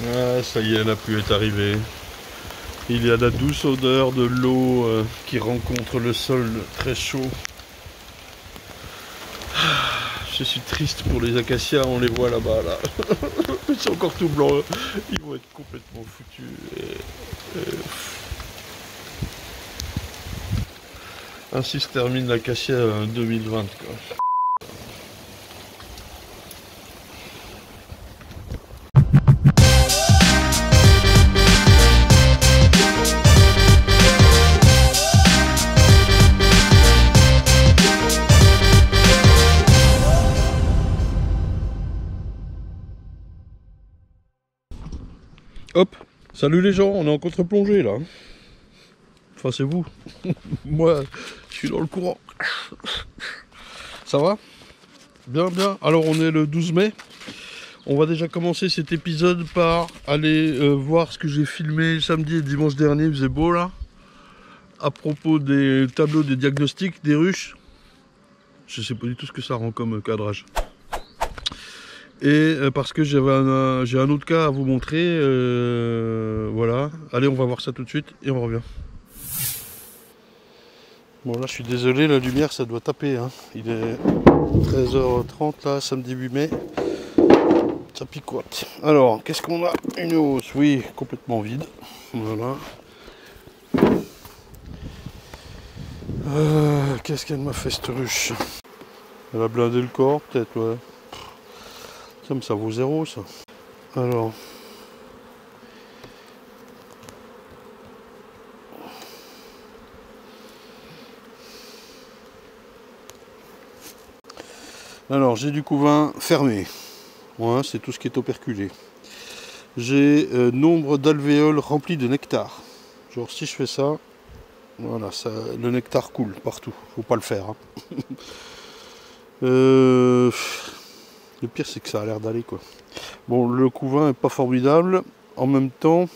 Ah, ça y est, la pluie est arrivée. Il y a la douce odeur de l'eau qui rencontre le sol très chaud. Je suis triste pour les acacias, on les voit là-bas, là. Ils sont encore tout blancs, ils vont être complètement foutus. Ainsi se termine l'acacia 2020, quoi. Hop, salut les gens, on est en contre-plongée là. Enfin c'est vous. Moi, je suis dans le courant. Ça va? Bien, bien. Alors on est le 12 mai. On va déjà commencer cet épisode par aller voir ce que j'ai filmé samedi et dimanche dernier. Il faisait beau là. À propos des tableaux des diagnostics des ruches. Je sais pas du tout ce que ça rend comme cadrage. Et parce que j'ai un autre cas à vous montrer. Voilà. Allez, on va voir ça tout de suite et on revient. Bon là je suis désolé, la lumière ça doit taper, hein. Il est 13h30 là, samedi 8 mai. Ça picote. Alors, qu'est-ce qu'on a? Une hausse, oui, complètement vide. Voilà. Qu'est-ce qu'elle m'a fait cette ruche? Elle a blindé le corps, peut-être, ouais. Ça vaut 0 ça. Alors. Alors, j'ai du couvain fermé. Ouais, c'est tout ce qui est operculé. J'ai nombre d'alvéoles remplis de nectar. Genre, si je fais ça, voilà, ça, le nectar coule partout. Faut pas le faire. Hein. Le pire, c'est que ça a l'air d'aller, quoi. Bon, le couvain est pas formidable. En même temps,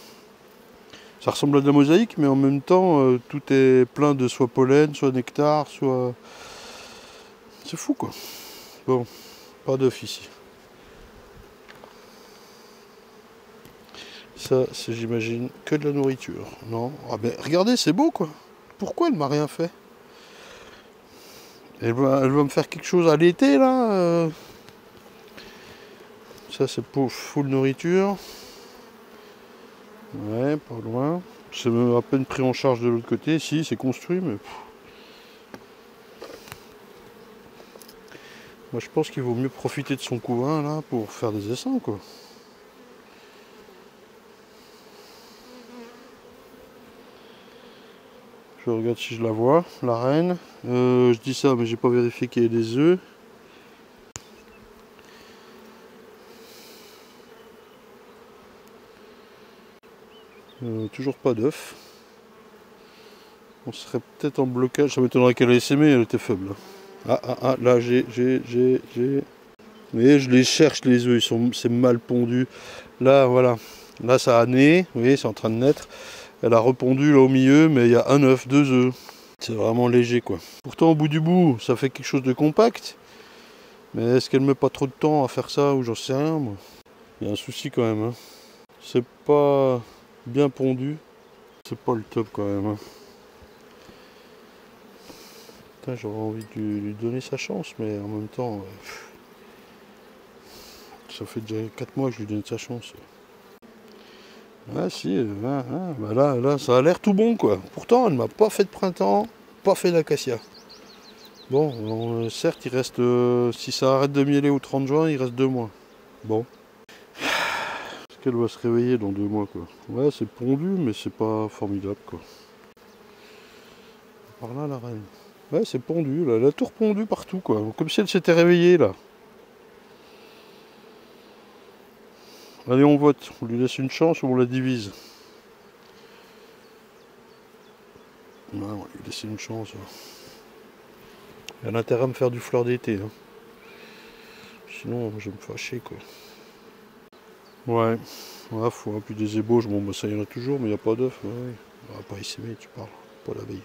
ça ressemble à de la mosaïque, mais en même temps, tout est plein de soit pollen, soit nectar, soit... C'est fou, quoi. Bon, pas d'œuf ici. Ça, c'est, j'imagine, que de la nourriture. Non? Ah ben, regardez, c'est beau, quoi. Pourquoi elle m'a rien fait? Elle va me faire quelque chose à l'été, là. Ça, c'est pour full nourriture. Ouais, pas loin. C'est à peine pris en charge de l'autre côté. Si, c'est construit, mais... Moi, je pense qu'il vaut mieux profiter de son couvain, là, pour faire des essaims, quoi. Je regarde si je la vois, la reine. Je dis ça, mais j'ai pas vérifié qu'il y ait des œufs. Toujours pas d'œufs. On serait peut-être en blocage. Ça m'étonnerait qu'elle ait essaimé, elle était faible. Là j'ai. Vous voyez, je les cherche les œufs, c'est mal pondu. Là, voilà. Là, ça a né. Vous voyez, c'est en train de naître. Elle a repondu là au milieu, mais il y a un œuf, 2 œufs. C'est vraiment léger, quoi. Pourtant, au bout du bout, ça fait quelque chose de compact. Mais est-ce qu'elle met pas trop de temps à faire ça, ou j'en sais rien, moi. Il y a un souci quand même. Hein. C'est pas bien pondu. C'est pas le top quand même. Hein. J'aurais envie de lui donner sa chance, mais en même temps, ça fait déjà 4 mois que je lui donne sa chance. Ah si, bah là, ça a l'air tout bon, quoi. Pourtant, elle m'a pas fait de printemps, pas fait d'acacia. Bon, certes, il reste, si ça arrête de mieler au 30 juin, il reste 2 mois. Bon. Est-ce qu'elle va se réveiller dans 2 mois, quoi? Ouais, c'est pondu, mais c'est pas formidable, quoi. Par là, la reine. Ouais, c'est pondu, là. Elle a tout repondu partout, quoi. Comme si elle s'était réveillée, là. Allez, on vote. On lui laisse une chance ou on la divise. Ouais, on va lui laisser une chance. Elle a intérêt à me faire du fleur d'été. Hein. Sinon, je vais me fâcher, quoi. Ouais. Ouais, faut puis des ébauches. Bon, bah, ça y en a toujours, mais il n'y a pas d'œufs. Ouais. On va pas essaimer, tu parles. Pas l'abeille.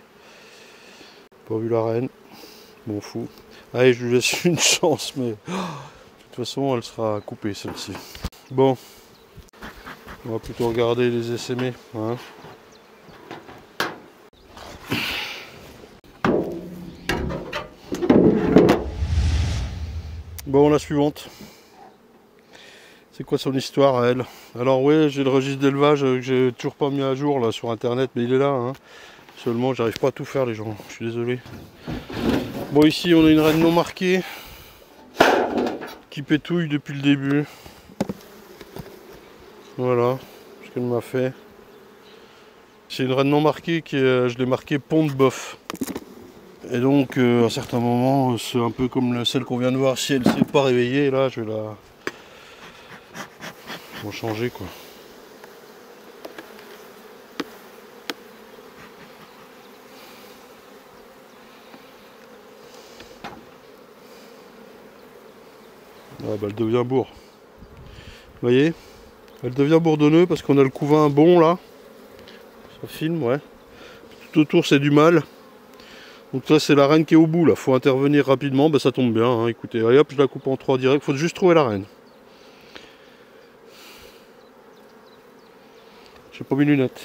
Pas vu la reine. M'en fous. Allez, je lui laisse une chance, mais... De toute façon, elle sera coupée, celle-ci. Bon. On va plutôt regarder les SME. Hein. Bon, la suivante. C'est quoi son histoire à elle? Alors oui, j'ai le registre d'élevage que j'ai toujours pas mis à jour là sur internet, mais il est là. Hein. Seulement, j'arrive pas à tout faire les gens, je suis désolé. Bon, ici on a une reine non marquée qui pétouille depuis le début. Voilà ce qu'elle m'a fait. C'est une reine non marquée qui est, je l'ai marquée pont de boeuf. Et donc à certains moments, c'est un peu comme celle qu'on vient de voir, si elle ne s'est pas réveillée, là je vais la... On va changer quoi. Ah bah elle devient bourre. Vous voyez? Elle devient bourdonneux parce qu'on a le couvain bon là. Ça filme, ouais. Tout autour c'est du mâle. Donc là c'est la reine qui est au bout là. Faut intervenir rapidement, bah ça tombe bien. Hein. Écoutez, allez hop, je la coupe en 3 direct. Faut juste trouver la reine. J'ai pas mes lunettes.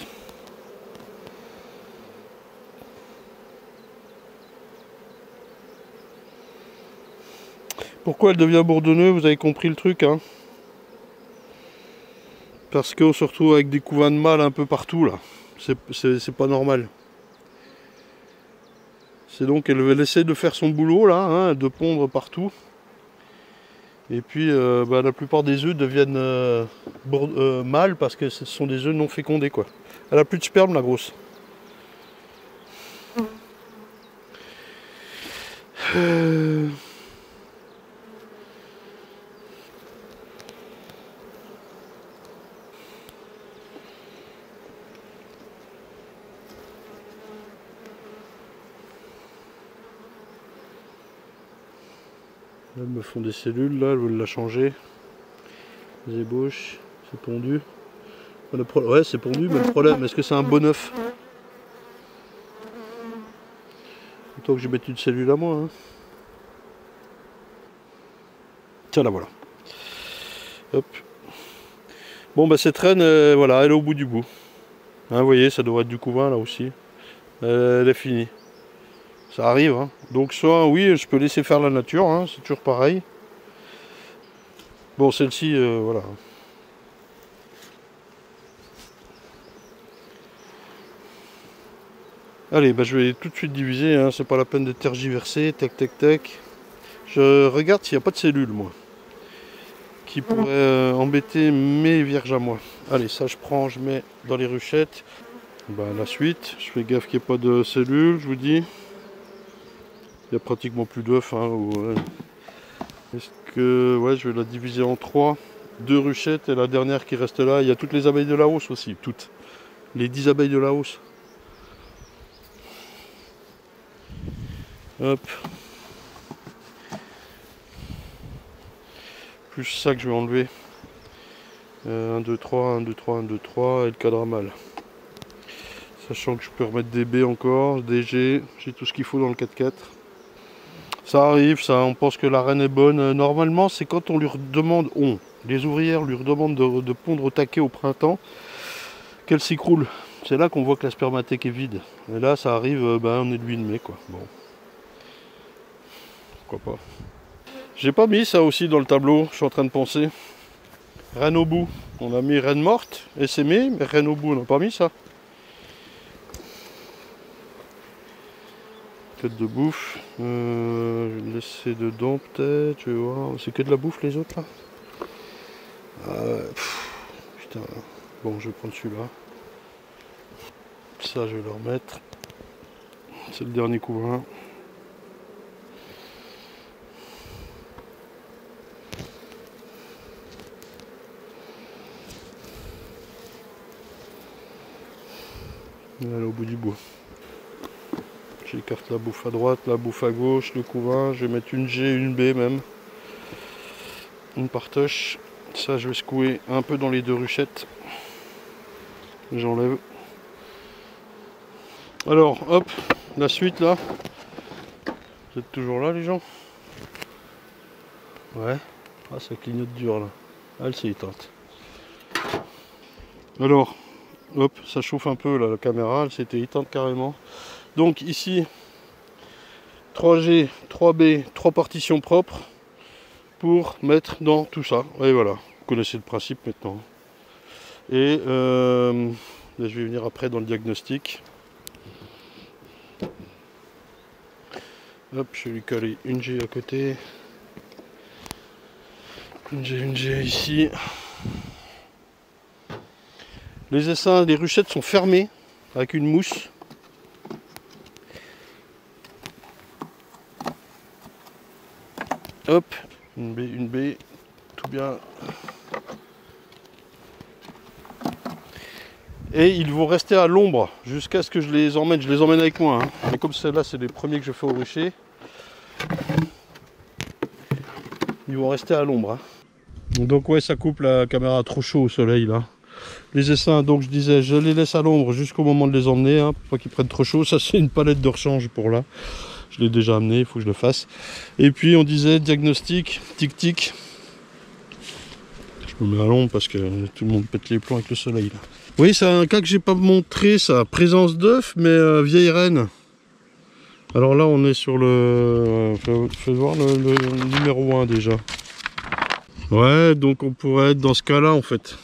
Pourquoi elle devient bourdonneux? Vous avez compris le truc, hein? Parce qu'on se retrouve avec des couvains de mâle un peu partout là. C'est pas normal. C'est donc elle va essayer de faire son boulot là, hein, de pondre partout. Et puis bah, la plupart des œufs deviennent mâles parce que ce sont des œufs non fécondés quoi. Elle a plus de sperme la grosse. Là, elles me font des cellules, là, elles veulent la changer. Les ébauches, c'est pondu. Ouais, c'est pondu, mais le problème, est-ce que c'est un bon œuf? Autant que je mette une cellule à moi. Hein. Tiens, la voilà. Hop. Bon, bah cette reine, voilà, elle est au bout du bout. Hein, vous voyez, ça devrait être du couvain, là aussi. Elle est finie. Ça arrive, hein. Donc soit, oui, je peux laisser faire la nature, hein, c'est toujours pareil. Bon, celle-ci, voilà. Allez, bah, je vais tout de suite diviser, hein, c'est pas la peine de tergiverser, tac, tac, tac. Je regarde s'il n'y a pas de cellules, moi, qui pourraient embêter mes vierges à moi. Allez, ça je prends, je mets dans les ruchettes. Bah, la suite, je fais gaffe qu'il n'y ait pas de cellules, je vous dis. Il n'y a pratiquement plus d'œufs. Hein, ouais. Est-ce que, ouais, je vais la diviser en 3. 2 ruchettes et la dernière qui reste là. Il y a toutes les abeilles de la hausse aussi, toutes. Les 10 abeilles de la hausse. Hop. Plus ça que je vais enlever. 1, 2, 3, 1, 2, 3, 1, 2, 3 et le cadre à mâle. Sachant que je peux remettre des B encore, des G, j'ai tout ce qu'il faut dans le 4x4. Ça arrive, ça, on pense que la reine est bonne. Normalement, c'est quand on lui redemande, les ouvrières lui redemandent de pondre au taquet au printemps, qu'elle s'écroule. C'est là qu'on voit que la spermathèque est vide. Et là, ça arrive, on est le 8 mai, quoi. Bon. Pourquoi pas. J'ai pas mis ça aussi dans le tableau, je suis en train de penser. Reine au bout, on a mis reine morte, SME, mais reine au bout, on n'a pas mis ça. Tête de bouffe, je vais le laisser dedans peut-être, je vais voir, c'est que de la bouffe les autres là. Putain, bon je vais prendre celui-là. Ça je vais le remettre, c'est le dernier couvain. Elle est au bout du bout. J'écarte la bouffe à droite, la bouffe à gauche, le couvain, je vais mettre une G, une B même. Une partoche. Ça je vais secouer un peu dans les 2 ruchettes. J'enlève. Alors hop, la suite là. Vous êtes toujours là les gens? Ouais. Ah ça clignote dur là. Ah, elle s'est éteinte. Alors, hop, ça chauffe un peu là, la caméra, elle s'était éteinte carrément. Donc ici, 3G, 3B, 3 partitions propres pour mettre dans tout ça. Et voilà, vous connaissez le principe maintenant. Et là, je vais venir après dans le diagnostic. Hop, je vais lui coller une G à côté. Une G ici. Les essaims, les ruchettes sont fermées avec une mousse. Hop, une B, tout bien. Et ils vont rester à l'ombre jusqu'à ce que je les emmène. Je les emmène avec moi. Hein. Mais comme celle-là, c'est les premiers que je fais au rucher. Ils vont rester à l'ombre. Hein. Donc ouais, ça coupe la caméra trop chaud au soleil là. Les essaims, donc je disais, je les laisse à l'ombre jusqu'au moment de les emmener, hein, pour pas qu'ils prennent trop chaud. Ça c'est une palette de rechange pour là. Je l'ai déjà amené, il faut que je le fasse. Et puis on disait diagnostic, tic-tic. Je me mets à l'ombre parce que tout le monde pète les plombs avec le soleil là. Oui, c'est un cas que j'ai pas montré, ça. Présence d'œuf, mais vieille reine. Alors là, on est sur le... fais voir le numéro 1 déjà. Ouais, donc on pourrait être dans ce cas-là en fait.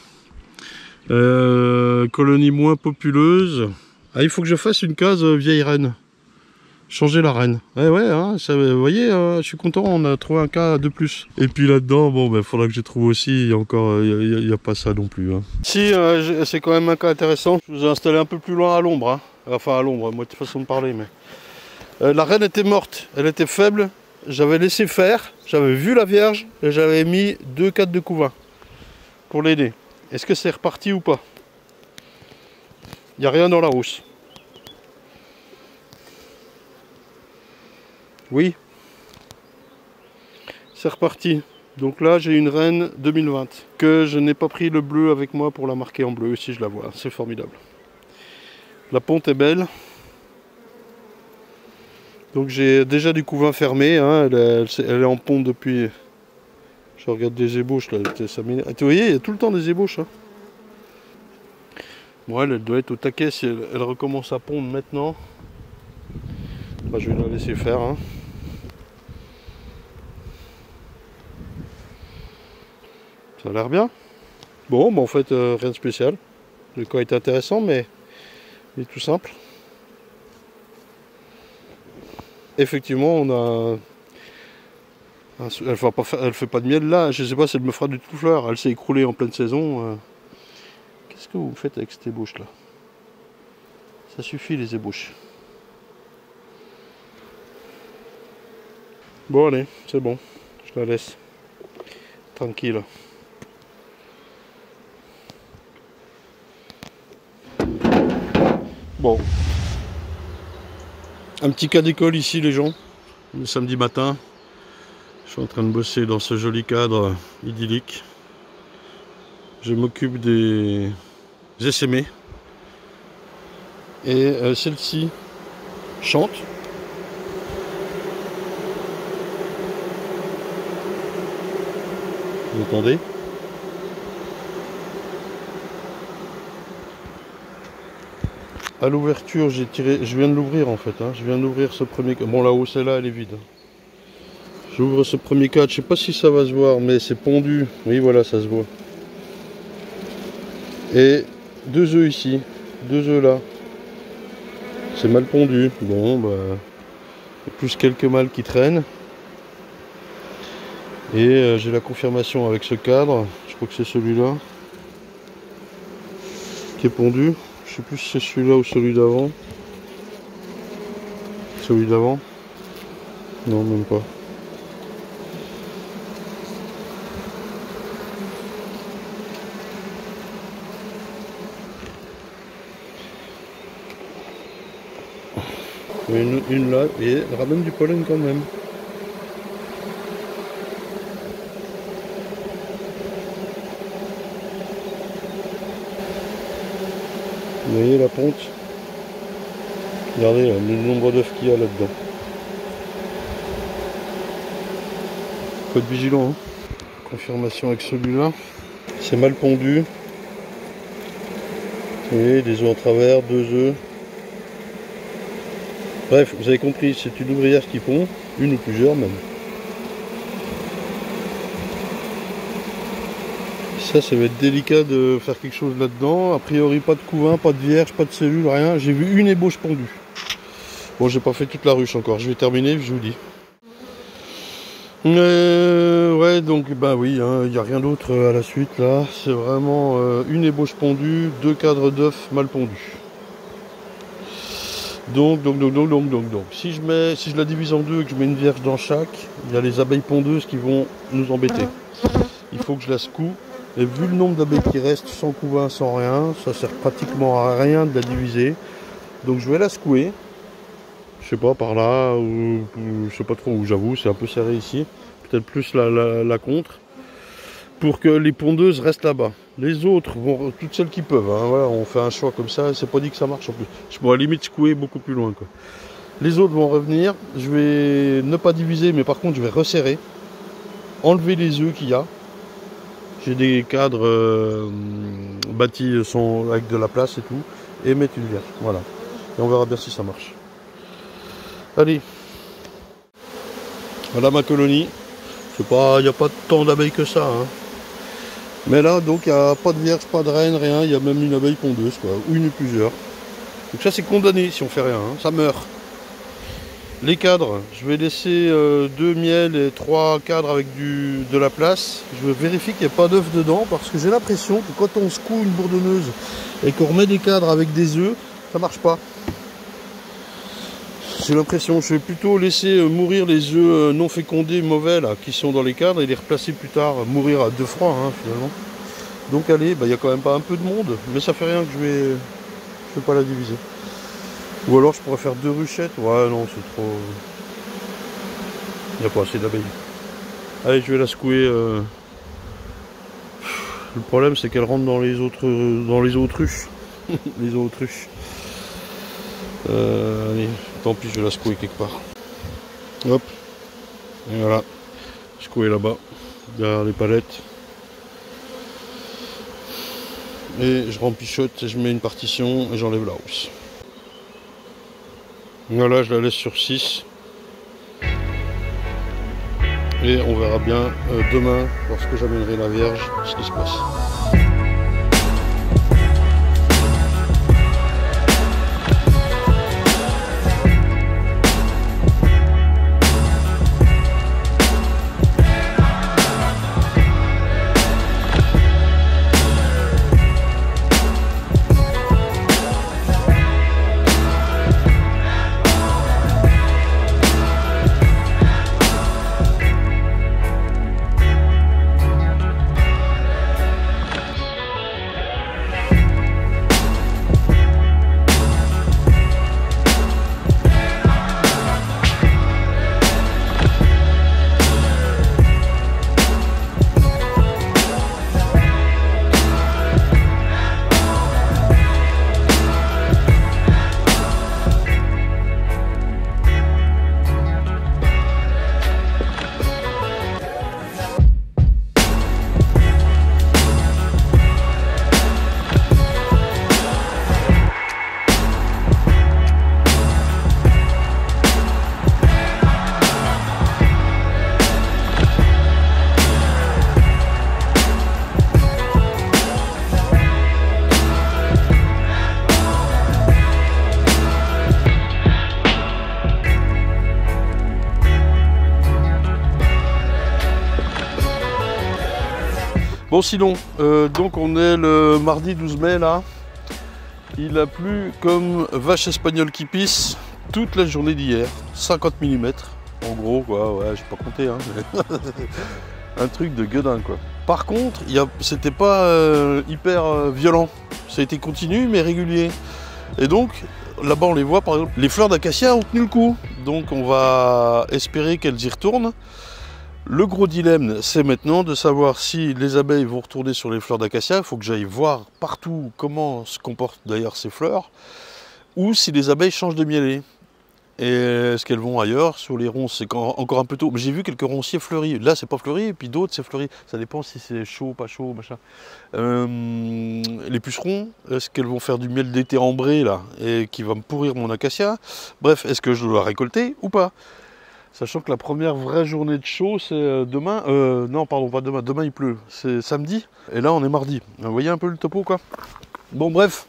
Colonie moins populeuse. Ah, il faut que je fasse une case vieille reine. Changer la reine. Ouais, hein, ça, vous voyez, je suis content, on a trouvé un cas de plus. Et puis là-dedans, bon, ben, faudra que je trouve aussi, il y a encore, il y a pas ça non plus. Hein. Si, c'est quand même un cas intéressant. Je vous ai installé un peu plus loin à l'ombre. Hein. Enfin, à l'ombre, moi, de façon de parler, mais... la reine était morte, elle était faible. J'avais laissé faire, j'avais vu la vierge, et j'avais mis 2 cadres de couvain pour l'aider. Est-ce que c'est reparti ou pas? Il n'y a rien dans la housse. Oui, c'est reparti. Donc là, j'ai une reine 2020 que je n'ai pas pris le bleu avec moi pour la marquer en bleu. Ici, je la vois, c'est formidable. La ponte est belle. Donc j'ai déjà du couvain fermé. Hein. Elle est en ponte depuis... Je regarde des ébauches là. Vous voyez, il y a tout le temps des ébauches. Hein. Bon, elle doit être au taquet si elle recommence à pondre maintenant. Bah, je vais la laisser faire. Hein. Ça a l'air bien. Bon, bah en fait, rien de spécial. Le cas est intéressant, mais il est tout simple. Effectivement, on a... Elle fait pas de miel là. Je sais pas si elle me fera du tout-fleur. Elle s'est écroulée en pleine saison. Qu'est-ce que vous faites avec cette ébauche là? Ça suffit les ébauches. Bon allez, c'est bon. Je la laisse. Tranquille. Bon. Un petit cas d'école ici les gens. Le samedi matin. Je suis en train de bosser dans ce joli cadre idyllique. Je m'occupe des essaimés. Et celle-ci chante. Vous entendez? À l'ouverture, j'ai tiré. Je viens de l'ouvrir en fait. Hein. Je viens d'ouvrir ce premier. Bon, là-haut, celle-là, elle est vide. J'ouvre ce premier cadre. Je sais pas si ça va se voir, mais c'est pondu. Oui, voilà, ça se voit. Et 2 œufs ici. 2 œufs là. C'est mal pondu. Bon, bah. Il y a plus quelques mâles qui traînent. Et j'ai la confirmation avec ce cadre. Je crois que c'est celui-là. Qui est pondu. Je sais plus si c'est celui-là ou celui d'avant. Celui d'avant? Non, même pas. Une là, et elle ramène du pollen quand même. Vous voyez la ponte? Regardez là, le nombre d'œufs qu'il y a là-dedans. Faut être vigilant. Hein. Confirmation avec celui-là. C'est mal pondu. Et des œufs en travers, 2 œufs. Bref, vous avez compris, c'est une ouvrière qui pond, une ou plusieurs même. Ça va être délicat de faire quelque chose là-dedans. A priori, pas de couvain, pas de vierge, pas de cellule, rien. J'ai vu une ébauche pondue. Bon, j'ai pas fait toute la ruche encore. Je vais terminer, je vous dis. Ouais, donc, bah oui, il n'y a rien d'autre à la suite là. C'est vraiment une ébauche pondue, 2 cadres d'œufs mal pondus. Donc, si je la divise en deux et que je mets une vierge dans chaque, il y a les abeilles pondeuses qui vont nous embêter. Il faut que je la secoue. Et vu le nombre d'abeilles qui restent sans couvain, sans rien, ça sert pratiquement à rien de la diviser. Donc je vais la secouer. Je sais pas, par là, ou je sais pas trop où, j'avoue, c'est un peu serré ici. Peut-être plus la contre. Pour que les pondeuses restent là-bas. Les autres vont, toutes celles qui peuvent, hein, voilà, on fait un choix comme ça, c'est pas dit que ça marche en plus. Je pourrais à la limite secouer beaucoup plus loin, quoi. Les autres vont revenir, je vais ne pas diviser, mais par contre je vais resserrer, enlever les œufs qu'il y a. J'ai des cadres bâtis avec de la place et tout, et mettre une vierge, voilà. Et on verra bien si ça marche. Allez, voilà ma colonie. C'est pas, il n'y a pas tant d'abeilles que ça, hein. Mais là, donc, il n'y a pas de vierge, pas de reine, rien. Il y a même une abeille pondeuse, quoi, ou une ou plusieurs. Donc ça, c'est condamné si on fait rien, hein. Ça meurt. Les cadres, je vais laisser 2 miels et 3 cadres avec de la place. Je vérifie qu'il n'y a pas d'œufs dedans, parce que j'ai l'impression que quand on secoue une bourdonneuse et qu'on remet des cadres avec des œufs, ça marche pas. J'ai l'impression, je vais plutôt laisser mourir les œufs non fécondés mauvais là, qui sont dans les cadres et les replacer plus tard, mourir à 2 froids, hein, finalement. Donc allez, il y a quand même pas un peu de monde, mais ça fait rien que je vais pas la diviser. Ou alors je pourrais faire 2 ruchettes. Ouais, non, c'est trop. Il n'y a pas assez d'abeilles. Allez, je vais la secouer. Le problème, c'est qu'elle rentre dans les autruches. Les autruches. Allez, tant pis, je vais la secouer quelque part. Hop. Et voilà. Secouer là-bas, derrière les palettes. Et je rempichote et je mets une partition et j'enlève la housse. Voilà, je la laisse sur 6. Et on verra bien demain, lorsque j'amènerai la vierge, ce qui se passe. Bon sinon, donc on est le mardi 12 mai là. Il a plu comme vache espagnole qui pisse toute la journée d'hier. 50 mm. En gros quoi, ouais, j'ai pas compté hein. Un truc de gueudin quoi. Par contre, c'était pas hyper violent. Ça a été continu mais régulier. Et donc, là-bas on les voit par exemple, les fleurs d'acacia ont tenu le coup. Donc on va espérer qu'elles y retournent. Le gros dilemme, c'est maintenant de savoir si les abeilles vont retourner sur les fleurs d'acacia. Il faut que j'aille voir partout comment se comportent d'ailleurs ces fleurs, ou si les abeilles changent de mielet. Et est-ce qu'elles vont ailleurs? Sur les ronces, c'est encore un peu tôt. Mais j'ai vu quelques ronciers fleuris. Là, c'est pas fleuri, et puis d'autres, c'est fleuri. Ça dépend si c'est chaud, pas chaud, machin. Les pucerons, est-ce qu'elles vont faire du miel d'été ambré, là, et qui va me pourrir mon acacia? Bref, est-ce que je dois récolter ou pas? Sachant que la première vraie journée de chaud, c'est demain. Non, pardon, pas demain. Demain, il pleut. C'est samedi. Et là, on est mardi. Vous voyez un peu le topo, quoi? Bon, bref.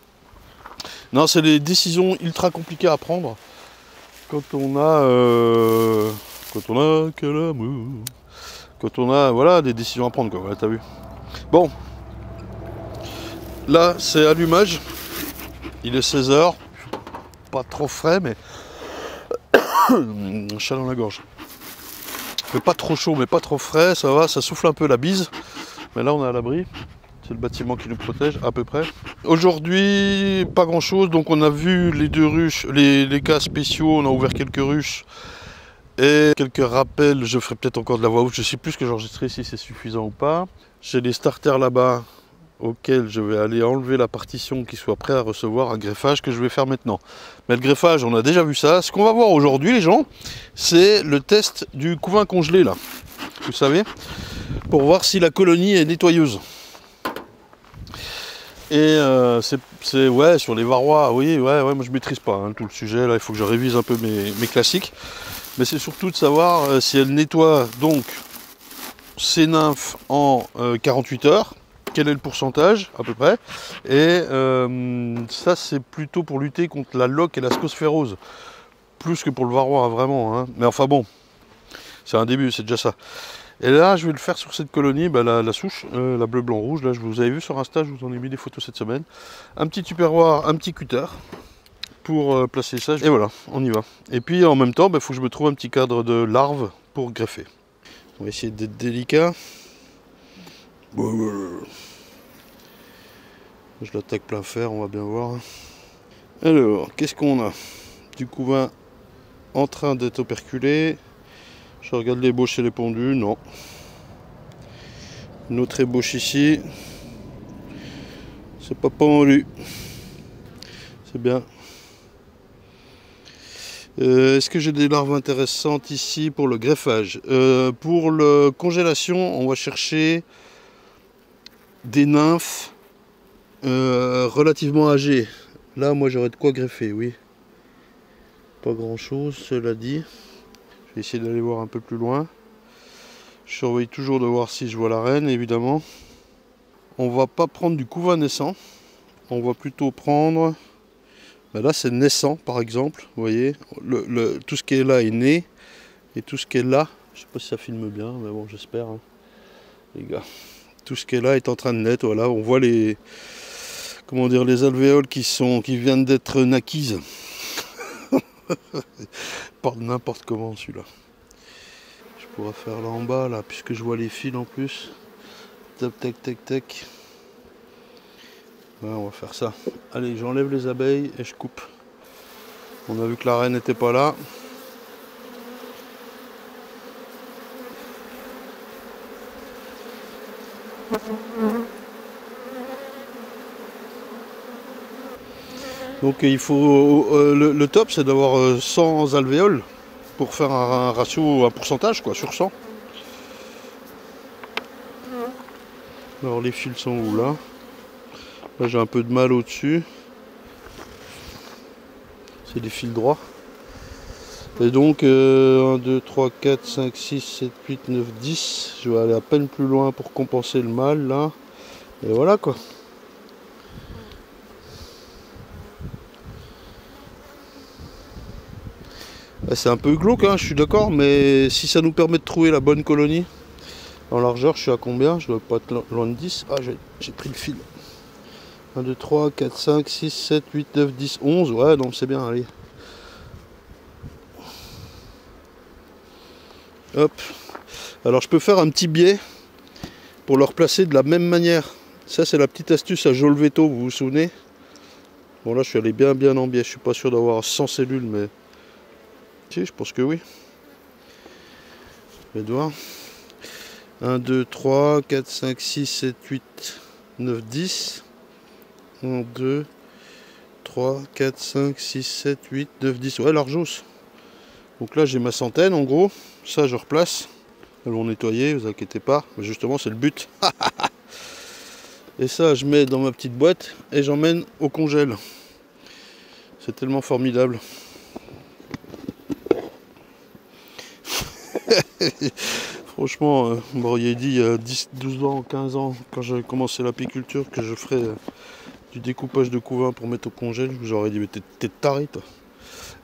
Non, c'est des décisions ultra compliquées à prendre quand on a que l'amour. Quand on a, voilà, des décisions à prendre, quoi. Voilà, t'as vu. Bon. Là, c'est allumage. Il est 16 h. Pas trop frais, mais un chat dans la gorge. Il fait pas trop chaud, mais pas trop frais. Ça va, ça souffle un peu la bise. Mais là, on est à l'abri. C'est le bâtiment qui nous protège, à peu près. Aujourd'hui, pas grand chose. Donc, on a vu les 2 ruches, les cas spéciaux. On a ouvert quelques ruches. Et quelques rappels. Je ferai peut-être encore de la voix haute. Je sais plus ce que j'ai enregistré, si c'est suffisant ou pas. J'ai les starters là-bas, auquel je vais aller enlever la partition qui soit prêt à recevoir un greffage que je vais faire maintenant. Mais le greffage, on a déjà vu ça. Ce qu'on va voir aujourd'hui, les gens, c'est le test du couvain congelé, là. Vous savez, pour voir si la colonie est nettoyeuse. Et c'est ouais, sur les varrois, oui, ouais, moi je maîtrise pas hein, tout le sujet, là, il faut que je révise un peu mes classiques. Mais c'est surtout de savoir si elle nettoie donc ses nymphes en 48 heures. Quel est le pourcentage à peu près, et ça c'est plutôt pour lutter contre la loque et la scosphairose, plus que pour le varroa vraiment, hein. Mais enfin bon, c'est un début, c'est déjà ça. Et là je vais le faire sur cette colonie, bah, la souche, la bleu blanc rouge, là je vous avais vu sur Insta, je vous en ai mis des photos cette semaine. Un petit tupperware, un petit cutter pour placer ça, et voilà, on y va. Et puis en même temps, il faut que je me trouve un petit cadre de larves pour greffer. On va essayer d'être délicat. Je l'attaque plein fer, on va bien voir. Alors, qu'est-ce qu'on a? Du couvain en train d'être operculé. Je regarde l'ébauche et les pondus, non. Une autre ébauche ici. C'est pas pendu. C'est bien. Est-ce que j'ai des larves intéressantes ici pour le greffage? Pour la congélation, on va chercher des nymphes relativement âgées. Là, moi, j'aurais de quoi greffer, oui. Pas grand-chose, cela dit. Je vais essayer d'aller voir un peu plus loin. Je surveille toujours de voir si je vois la reine, évidemment. On va pas prendre du couvain naissant. On va plutôt prendre... Ben là, c'est naissant, par exemple. Vous voyez, tout ce qui est là est né. Et tout ce qui est là, je sais pas si ça filme bien, mais bon, j'espère. Hein, les gars. Tout ce qui est là est en train de naître. Voilà, on voit les... Comment dire, les alvéoles qui viennent d'être naquises. Parle n'importe comment, celui-là. Je pourrais faire là en bas, là, puisque je vois les fils en plus. Tac, tac, tac, tac. Ouais, on va faire ça. Allez, j'enlève les abeilles et je coupe. On a vu que la reine n'était pas là. Donc il faut le top, c'est d'avoir 100 alvéoles pour faire un ratio, un pourcentage quoi, sur 100. Alors les fils sont où là? Là j'ai un peu de mal au-dessus. C'est des fils droits. Et donc 1, 2, 3, 4, 5, 6, 7, 8, 9, 10. Je vais aller à peine plus loin pour compenser le mal là. Et voilà quoi. C'est un peu glauque, hein, je suis d'accord, mais si ça nous permet de trouver la bonne colonie, en largeur, je suis à combien? Je dois pas être loin de 10. Ah, j'ai pris le fil. 1, 2, 3, 4, 5, 6, 7, 8, 9, 10, 11. Ouais, non, c'est bien, allez. Hop. Alors, je peux faire un petit biais pour le replacer de la même manière. Ça, c'est la petite astuce à Jolveto, vous vous souvenez? Bon, là, je suis allé bien en biais. Je suis pas sûr d'avoir 100 cellules, mais... Si, je pense que oui. Je vais voir. 1, 2, 3, 4, 5, 6, 7, 8, 9, 10. 1, 2, 3, 4, 5, 6, 7, 8, 9, 10. Ouais, largos. Donc là j'ai ma centaine en gros, ça je replace, elles vont nettoyer, vous inquiétez pas, mais justement c'est le but. Et ça je mets dans ma petite boîte et j'emmène au congèle. C'est tellement formidable. Franchement, vous m'auriez dit il y a 10, 12 ans, 15 ans, quand j'avais commencé l'apiculture, que je ferais du découpage de couvain pour mettre au congèle, j'aurais dit mais t'es taré toi.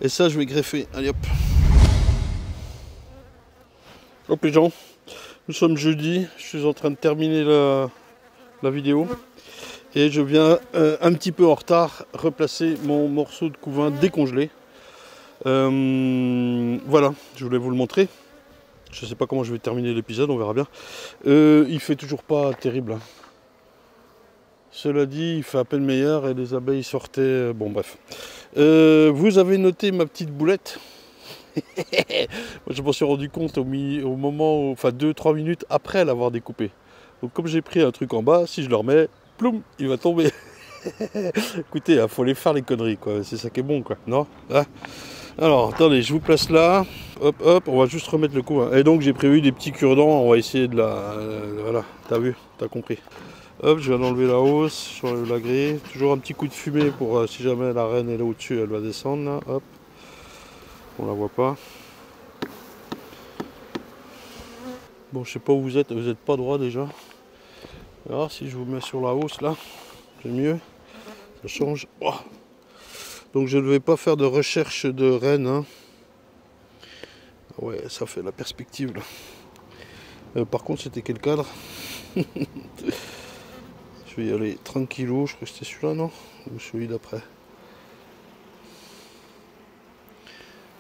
Et ça je vais greffer, allez hop. Hop les gens, nous sommes jeudi, je suis en train de terminer la vidéo. Et je viens un petit peu en retard replacer mon morceau de couvain décongelé. Voilà, je voulais vous le montrer. Je ne sais pas comment je vais terminer l'épisode, on verra bien. Il fait toujours pas terrible. Hein. Cela dit, il fait à peine meilleur et les abeilles sortaient. Bon, bref. Vous avez noté ma petite boulette. Moi, je m'en suis rendu compte au moment, enfin 2-3 minutes après l'avoir découpé. Donc, comme j'ai pris un truc en bas, si je le remets, ploum, il va tomber. Écoutez, il faut les faire les conneries, quoi. C'est ça qui est bon, quoi. Non ah. Alors, attendez, je vous place là. Hop, hop, on va juste remettre le coup. Hein. Et donc, j'ai prévu des petits cure-dents. On va essayer de la... voilà, t'as vu, t'as compris. Hop, je viens d'enlever la hausse, j'enlève la grille. Toujours un petit coup de fumée pour si jamais la reine est là au-dessus, elle va descendre, là. Hop. On la voit pas. Bon, je sais pas où vous êtes pas droit déjà. Alors, si je vous mets sur la hausse, là, c'est mieux. Ça change. Oh. Donc je ne vais pas faire de recherche de reine. Hein. Ouais, ça fait la perspective là. Par contre, c'était quel cadre? Je vais y aller tranquillou. Je crois que c'était celui-là, non? Ou celui d'après?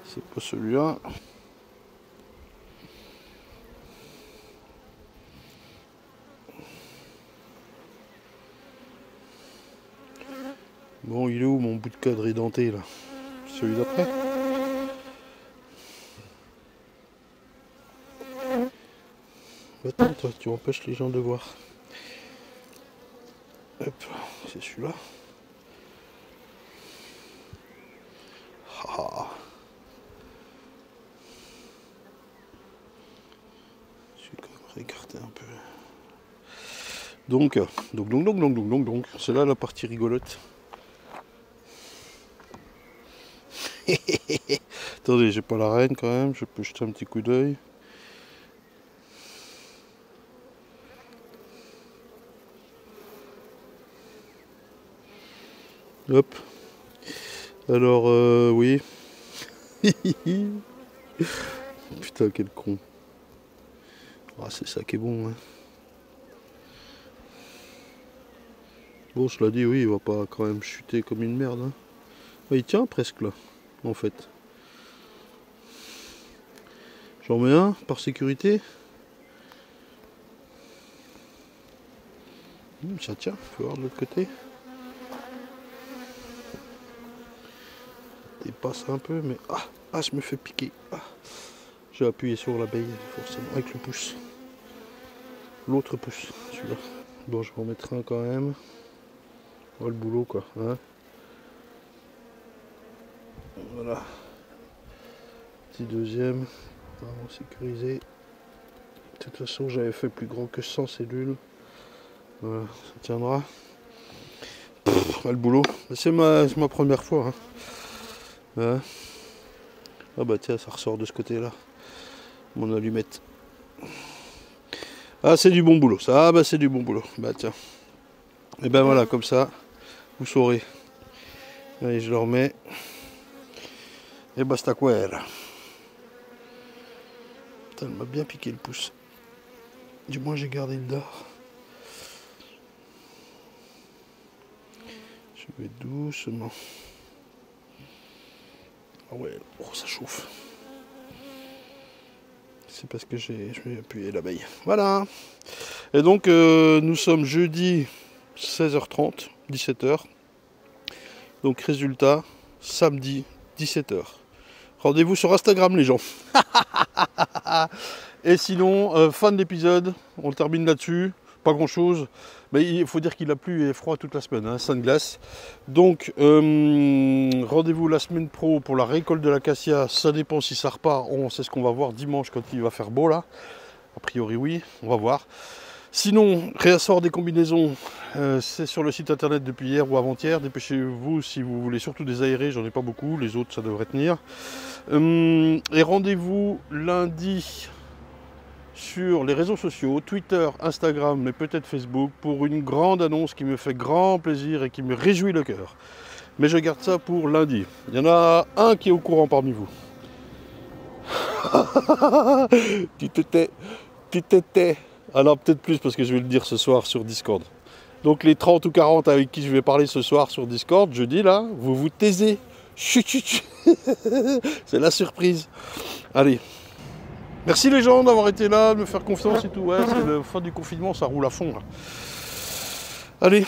C'est pas celui-là. Bon, il est où mon bout de cadre édenté là? Celui d'après? Attends, toi, tu empêches les gens de voir. Hop, c'est celui-là. Ah. Je suis quand même écarté un peu. Donc, c'est là la partie rigolote. Attendez, j'ai pas la reine quand même, je peux jeter un petit coup d'œil. Hop. Alors, oui. Putain, quel con. Ah, c'est ça qui est bon. Hein. Bon, cela dit, oui, il va pas quand même chuter comme une merde. Hein. Il tient presque là, en fait. J'en mets un par sécurité. Ça tient, faut voir de l'autre côté. Il passe un peu, mais ah, je me fais piquer. Ah. J'ai appuyé sur l'abeille, forcément, avec le pouce. L'autre pouce, celui-là. Bon, je vais en mettre un quand même. Oh, le boulot, quoi. Hein. Voilà. Petit deuxième. Vraiment sécurisé. De toute façon, j'avais fait plus grand que 100 cellules. Voilà, ça tiendra. Le boulot. C'est ma première fois. Hein. Hein. Ah bah tiens, ça ressort de ce côté-là. Mon allumette. Ah, c'est du bon boulot. Ça, ah bah c'est du bon boulot. Bah tiens. Et ben voilà, comme ça, vous saurez. Allez, je le remets. Et basta quoi. Putain, elle m'a bien piqué le pouce. Du moins, j'ai gardé le dard. Je vais doucement. Ah ouais, oh, ça chauffe. C'est parce que je vais appuyer l'abeille. Voilà. Et donc, nous sommes jeudi 16h30, 17h. Donc, résultat, samedi 17h. Rendez-vous sur Instagram, les gens. Et sinon, fin de l'épisode. On termine là-dessus. pas grand chose. Mais il faut dire qu'il a plu et froid toute la semaine, hein, ça de glace. Donc rendez-vous la semaine pro pour la récolte de l'acacia. Ça dépend si ça repart. On sait ce qu'on va voir dimanche quand il va faire beau là. A priori oui, on va voir. Sinon, réassort des combinaisons, c'est sur le site internet depuis hier ou avant-hier. Dépêchez-vous si vous voulez, surtout des aérés, j'en ai pas beaucoup, les autres ça devrait tenir. Et rendez-vous lundi sur les réseaux sociaux, Twitter, Instagram, mais peut-être Facebook, pour une grande annonce qui me fait grand plaisir et qui me réjouit le cœur. Mais je garde ça pour lundi. Il y en a un qui est au courant parmi vous. Tu te tais. Alors peut-être plus parce que je vais le dire ce soir sur Discord. Donc les 30 ou 40 avec qui je vais parler ce soir sur Discord, jeudi là, vous vous taisez. Chut, chut, chut. C'est la surprise. Allez. Merci les gens d'avoir été là, de me faire confiance et tout. Ouais, c'est la fin du confinement, ça roule à fond là. Allez.